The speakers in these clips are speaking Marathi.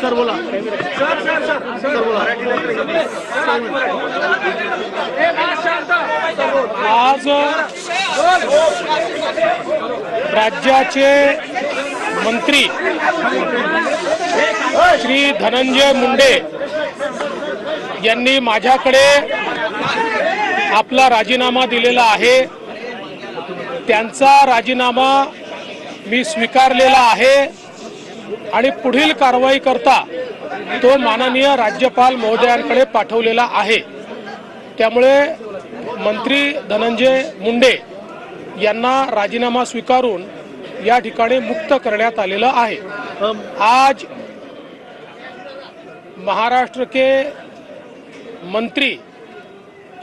सर बोला सर बोला। आज राज्याचे मंत्री श्री धनंजय मुंडे यांनी माझ्याकडे आपला राजीनामा दिलेला आहे। त्यांचा राजीनामा मी स्वीकारलेला आहे आणि पुढील कारवाई करता तो माननीय राज्यपाल महोदयांकडे पाठवलेला आहे। त्यामुळे मंत्री धनंजय मुंडे यांना राजीनामा स्वीकारून या ठिकाणी मुक्त करण्यात आलेलं आहे। आज महाराष्ट्र के मंत्री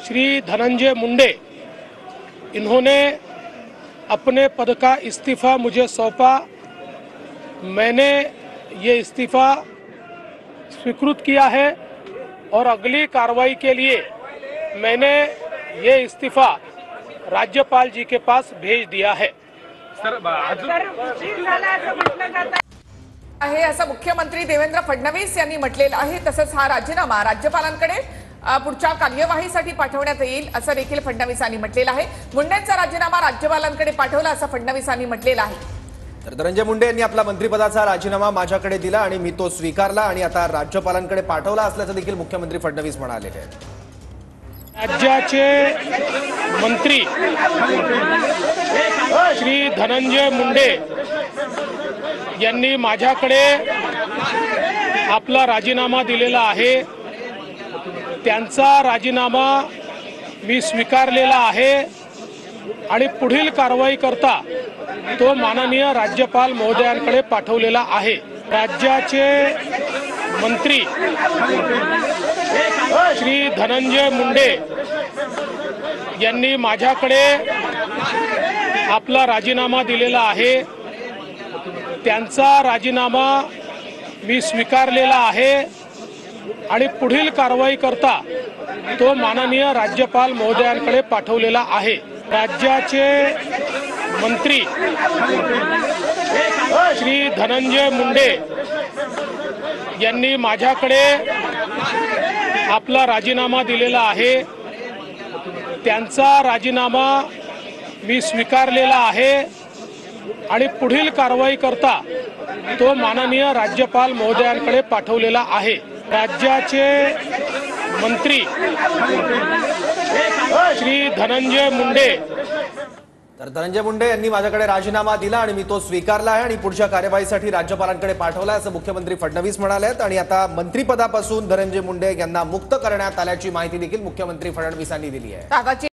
श्री धनंजय मुंडे इन्होंने अपने पद का इस्तीफा मुझे सौंपा। मैंने ये इस्तीफा स्वीकृत किया है और अगली कार्रवाई के लिए मैंने ये इस्तीफा राज्यपाल जी के पास भेज दिया है। आहे असं मुख्यमंत्री देवेंद्र फडणवीस यांनी म्हटलेलं आहे। तसंच हा राजीनामा राज्यपालांकडे पुढच्या कार्यवाहीसाठी पाठवण्यात येईल असं देखील फडणवीसांनी म्हटलेलं आहे। मुंडेंचा राजीनामा राज्यपालांकडे पाठवला असं फडणवीसांनी म्हटलेलं आहे। तर धनंजय मुंडे यांनी आपला मंत्रिपदाचा राजीनामा माझ्याकडे दिला आणि मी तो स्वीकारला आणि आता राज्यपालांकडे पाठवला असल्याचं देखील मुख्यमंत्री फडणवीस म्हणाले आहेत। राज्याचे मंत्री श्री धनंजय मुंडे यांनी माझ्याकडे आपला राजीनामा दिलेला आहे। त्यांचा राजीनामा मी स्वीकारलेला आहे आणि पुढील कारवाई करता तो माननीय राज्यपाल महोदयांकडे पाठवलेला आहे। राज्याचे मंत्री श्री धनंजय मुंडे यांनी माझ्याकडे आपला राजीनामा दिलेला आहे। त्यांचा राजीनामा मी स्वीकारलेला आहे आणि पुढील कारवाई करता तो माननीय राज्यपाल महोदयांकडे पाठवलेला आहे। राज्याचे मंत्री श्री धनंजय मुंडे यांनी माझ्याकडे आपला राजीनामा दिलेला आहे। त्यांचा राजीनामा मी स्वीकारलेला आहे आणि पुढील कारवाई करता तो माननीय राज्यपाल महोदयांकडे पाठवलेला आहे। राज्याचे मंत्री श्री धनंजय मुंडे तर धनंजय मुंडे यांनी माझ्याकडे राजीनामा दिला आणि मी तो स्वीकारला आहे आणि पुढच्या कार्यवाहीसाठी राज्यपालांकडे पाठवला असं मुख्यमंत्री फडणवीस म्हणाले आहेत। आणि आता मंत्रिपदापासून धनंजय मुंडे यांना मुक्त करण्यात आल्याची माहिती देखील मुख्यमंत्री फडणवीसांनी दिली आहे।